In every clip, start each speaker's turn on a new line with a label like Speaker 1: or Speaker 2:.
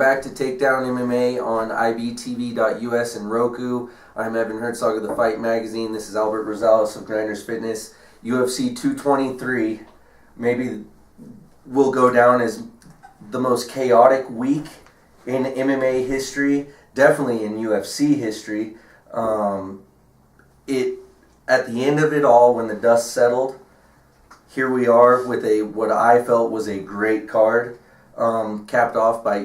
Speaker 1: back to Takedown MMA on ibtv.us and Roku. I'm Evan Herzog of the Fight Magazine. This is Albert Rosales of Grinders Fitness. UFC 223 maybe will go down as the most chaotic week in MMA history, definitely in UFC history. At the end of it all, when the dust settled, here we are with what I felt was a great card, capped off by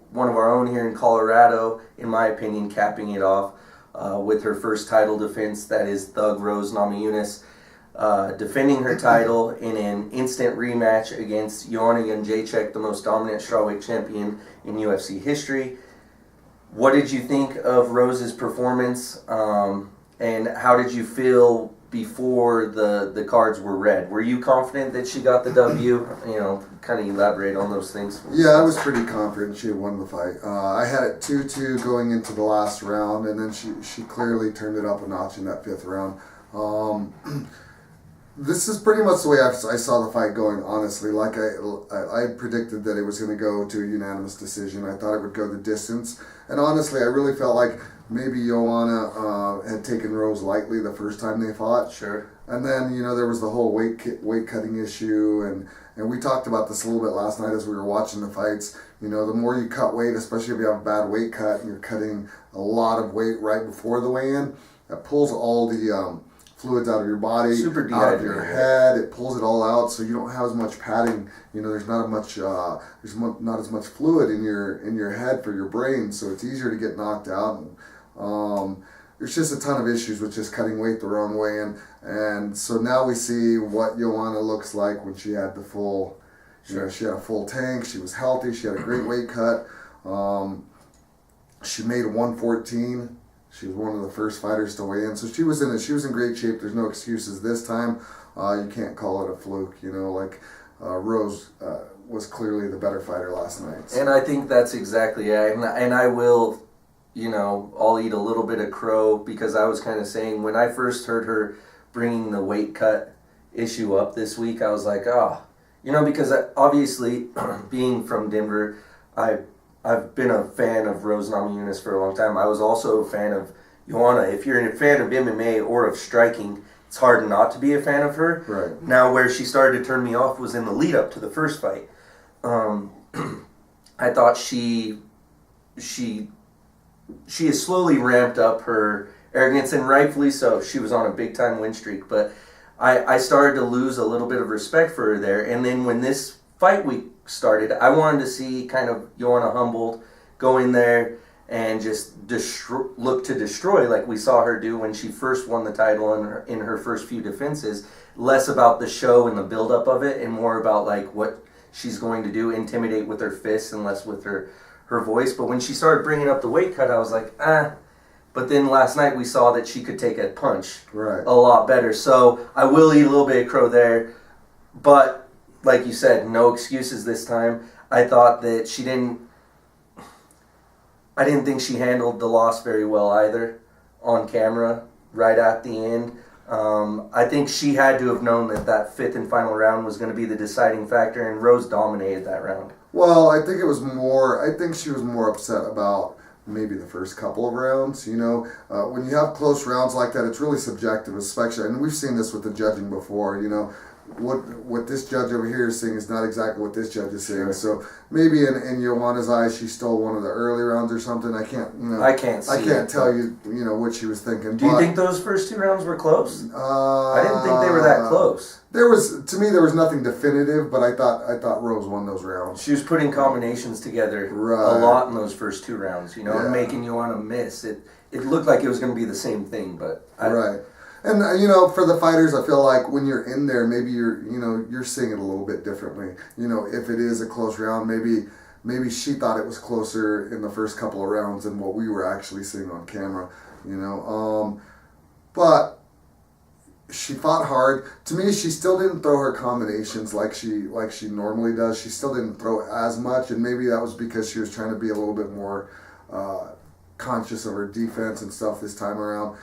Speaker 1: one of our own here in Colorado, in my opinion, capping it off with her first title defense. That is Thug Rose Namajunas defending her title in an instant rematch against Joanna Jedrzejczyk, the most dominant strawweight champion in UFC history. What did you think of Rose's performance? And how did you feel before the cards were read? Were you confident that she got the W? Kind of elaborate on those things.
Speaker 2: Yeah, I was pretty confident she had won the fight. I had it 2-2 going into the last round, and then she clearly turned it up a notch in that fifth round. This is pretty much the way I saw the fight going, honestly. Like I predicted that it was going to go to a unanimous decision. I thought it would go the distance. And honestly, I really felt like maybe Joanna had taken Rose lightly the first time they fought.
Speaker 1: Sure.
Speaker 2: And then, there was the whole weight cutting issue, and we talked about this a little bit last night as we were watching the fights. The more you cut weight, especially if you have a bad weight cut and you're cutting a lot of weight right before the weigh-in, that pulls all the fluids out of your body,
Speaker 1: super
Speaker 2: out of your head. It pulls it all out, so you don't have as much padding. There's not as much fluid in your head for your brain, so it's easier to get knocked out. There's just a ton of issues with just cutting weight the wrong way, and so now we see what Joanna looks like when she had the full. She had a full tank. She was healthy. She had a great weight cut. She made 114. She was one of the first fighters to weigh in, so she was in great shape. There's no excuses this time. You can't call it a fluke. Rose was clearly the better fighter last night. So.
Speaker 1: And I think that's exactly it. And I will, I'll eat a little bit of crow, because I was kind of saying when I first heard her bringing the weight cut issue up this week, I was like, because obviously being from Denver, I've been a fan of Rose Namajunas for a long time. I was also a fan of Joanna. If you're a fan of MMA or of striking, it's hard not to be a fan of her.
Speaker 2: Right.
Speaker 1: Now, where she started to turn me off was in the lead up to the first fight. I thought she has slowly ramped up her arrogance, and rightfully so. She was on a big time win streak, but I started to lose a little bit of respect for her there. And then when this fight week started, I wanted to see kind of Joanna humbled, go in there and just look to destroy like we saw her do when she first won the title in her first few defenses. Less about the show and the buildup of it, and more about like what she's going to do, intimidate with her fists and less with her voice. But when she started bringing up the weight cut, I was like, But then last night we saw that she could take a punch a lot better. So I will eat a little bit of crow there, but like you said, no excuses this time. I thought that I didn't think she handled the loss very well either on camera right at the end. I think she had to have known that fifth and final round was going to be the deciding factor, and Rose dominated that round.
Speaker 2: Well, I think she was more upset about maybe the first couple of rounds. When you have close rounds like that, it's really subjective, especially, and we've seen this with the judging before, what this judge over here is saying is not exactly what this judge is saying. Sure. So maybe in Joanna's eyes, she stole one of the early rounds or something. I can't tell you what she was thinking.
Speaker 1: Do you think those first two rounds were close? I didn't think they were that close.
Speaker 2: There was nothing definitive, but I thought Rose won those rounds.
Speaker 1: She was putting combinations together a lot in those first two rounds, and making Joanna miss. It looked like it was going to be the same thing, but
Speaker 2: right. And for the fighters, I feel like when you're in there, maybe you're seeing it a little bit differently. If it is a close round, maybe she thought it was closer in the first couple of rounds than what we were actually seeing on camera. But she fought hard. To me, she still didn't throw her combinations like she normally does. She still didn't throw as much, and maybe that was because she was trying to be a little bit more conscious of her defense and stuff this time around.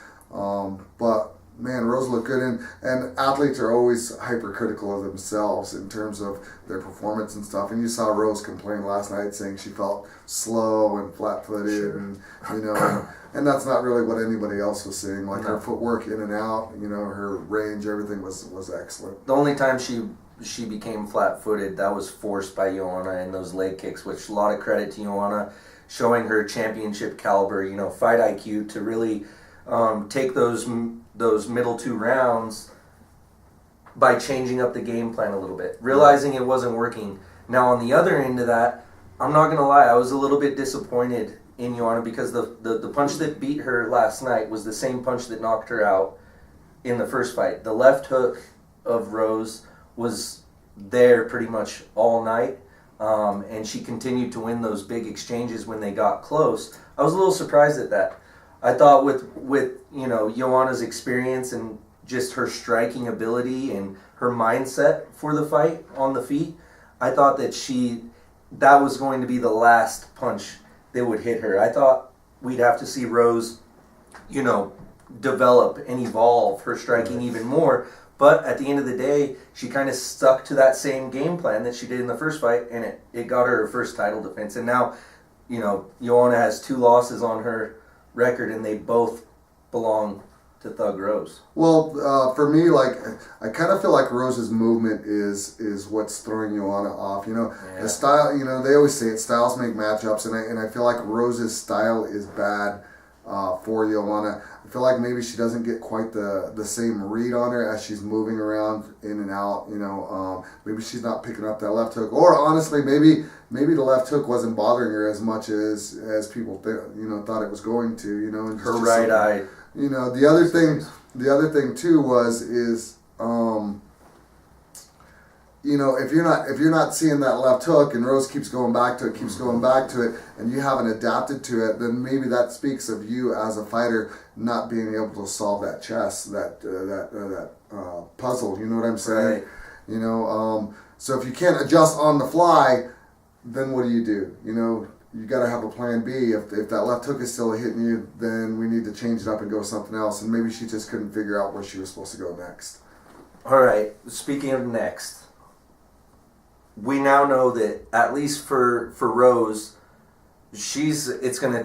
Speaker 2: But man, Rose looked good, and athletes are always hypercritical of themselves in terms of their performance and stuff. And you saw Rose complain last night, saying she felt slow and flat-footed,
Speaker 1: Sure.
Speaker 2: and and that's not really what anybody else was saying. Like her footwork in and out, her range, everything was excellent.
Speaker 1: The only time she became flat-footed, that was forced by Joanna in those leg kicks, which a lot of credit to Joanna, showing her championship caliber, fight IQ to really take those middle 2 rounds by changing up the game plan a little bit, realizing it wasn't working. Now on the other end of that, I'm not going to lie, I was a little bit disappointed in Joanna because the punch that beat her last night was the same punch that knocked her out in the first fight. The left hook of Rose was there pretty much all night, and she continued to win those big exchanges when they got close. I was a little surprised at that. I thought with Joanna's experience and just her striking ability and her mindset for the fight on the feet, I thought that was going to be the last punch that would hit her. I thought we'd have to see Rose, develop and evolve her striking even more. But at the end of the day, she kind of stuck to that same game plan that she did in the first fight, and it got her first title defense. And now, Joanna has 2 losses on her record, and they both belong to Thug Rose.
Speaker 2: Well, for me, I kind of feel like Rose's movement is what's throwing Joanna off. The style. They always say it, styles make matchups, and I feel like Rose's style is bad for Joanna. I feel like maybe she doesn't get quite the same read on her as she's moving around in and out. Maybe she's not picking up that left hook, or honestly, maybe the left hook wasn't bothering her as much as people thought it was going to. And
Speaker 1: her right eye.
Speaker 2: The other thing too is if you're not seeing that left hook and Rose keeps going back to it, and you haven't adapted to it, then maybe that speaks of you as a fighter not being able to solve that chess, that puzzle. You know what I'm saying?
Speaker 1: Right.
Speaker 2: So if you can't adjust on the fly, then what do? You got to have a plan B. If that left hook is still hitting you, then we need to change it up and go something else. And maybe she just couldn't figure out where she was supposed to go next.
Speaker 1: All right. Speaking of next, we now know that at least for Rose, she's not going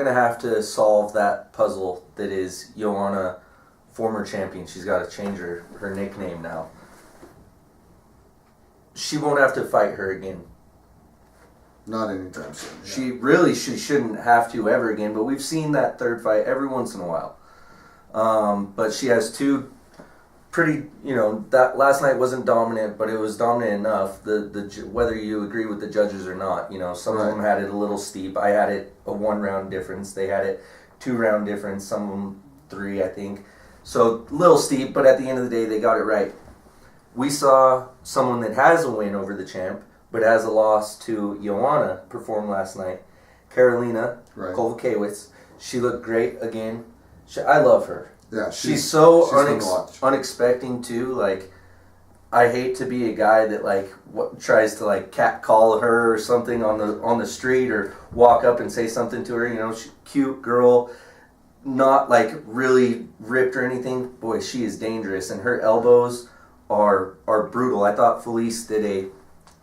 Speaker 1: to have to solve that puzzle that is Joanna, former champion. She's got to change her nickname now. She won't have to fight her again.
Speaker 2: Not anytime soon.
Speaker 1: Yeah. She shouldn't have to ever again, but we've seen that third fight every once in a while. But she has 2 pretty, that last night wasn't dominant, but it was dominant enough. Whether you agree with the judges or not, some of them had it a little steep. I had it a 1-round difference. They had it 2-round difference. Some of them 3, I think. So a little steep, but at the end of the day, they got it right. We saw someone that has a win over the champ, but has a loss to Joanna perform last night. Karolina Kowalkiewicz. She looked great again. I love her.
Speaker 2: Yeah,
Speaker 1: she's so unexpected too. I hate to be a guy that tries to cat call her or something on the street or walk up and say something to her. She's a cute girl, not really ripped or anything. Boy, she is dangerous, and her elbows are brutal. I thought Felice did a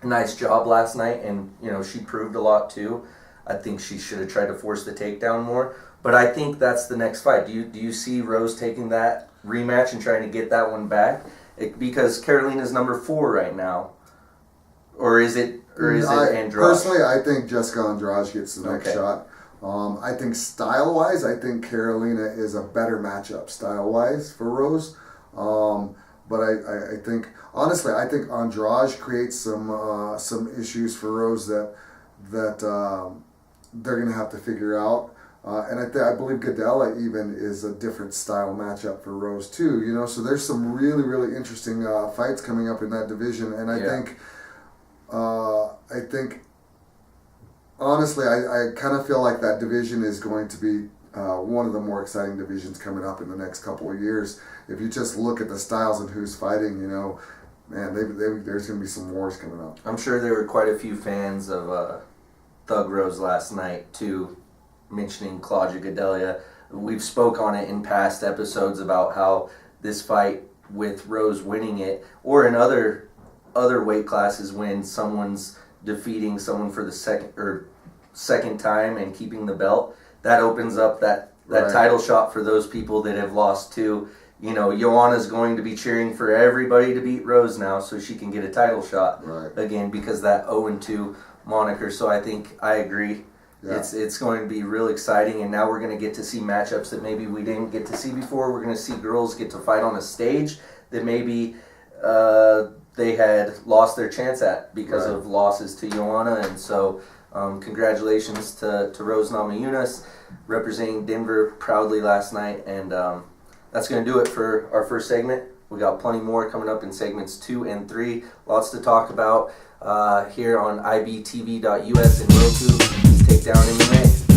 Speaker 1: nice job last night, and she proved a lot too. I think she should have tried to force the takedown more. But I think that's the next fight. Do you see Rose taking that rematch and trying to get that one back? Because Karolina's number 4 right now, or is it Andrade?
Speaker 2: Personally, I think Jessica Andrade gets the next shot. I think style-wise, I think Karolina is a better matchup style-wise for Rose. But I think honestly, I think Andrade creates some issues for Rose that they're going to have to figure out. And I believe Gadella even is a different style matchup for Rose too. So there's some really, really interesting fights coming up in that division. And I think honestly, I kind of feel like that division is going to be one of the more exciting divisions coming up in the next couple of years. If you just look at the styles and who's fighting, man, there's going to be some wars coming up.
Speaker 1: I'm sure there were quite a few fans of Thug Rose last night too, mentioning Claudia Gadelha. we've spoke on it in past episodes about how this fight with Rose winning it, or in other weight classes when someone's defeating someone for the second time and keeping the belt, that opens up that title shot for those people that have lost too. Joanna's going to be cheering for everybody to beat Rose now so she can get a title shot again because that 0-2 moniker. So I think I agree. Yeah. It's going to be real exciting, and now we're going to get to see matchups that maybe we didn't get to see before. We're going to see girls get to fight on a stage that maybe they had lost their chance at because of losses to Joanna. And so congratulations to Rose Namajunas representing Denver proudly last night. And that's going to do it for our first segment. We got plenty more coming up in segments 2 and 3. Lots to talk about here on ibtv.us and Roku. Takedown MMA.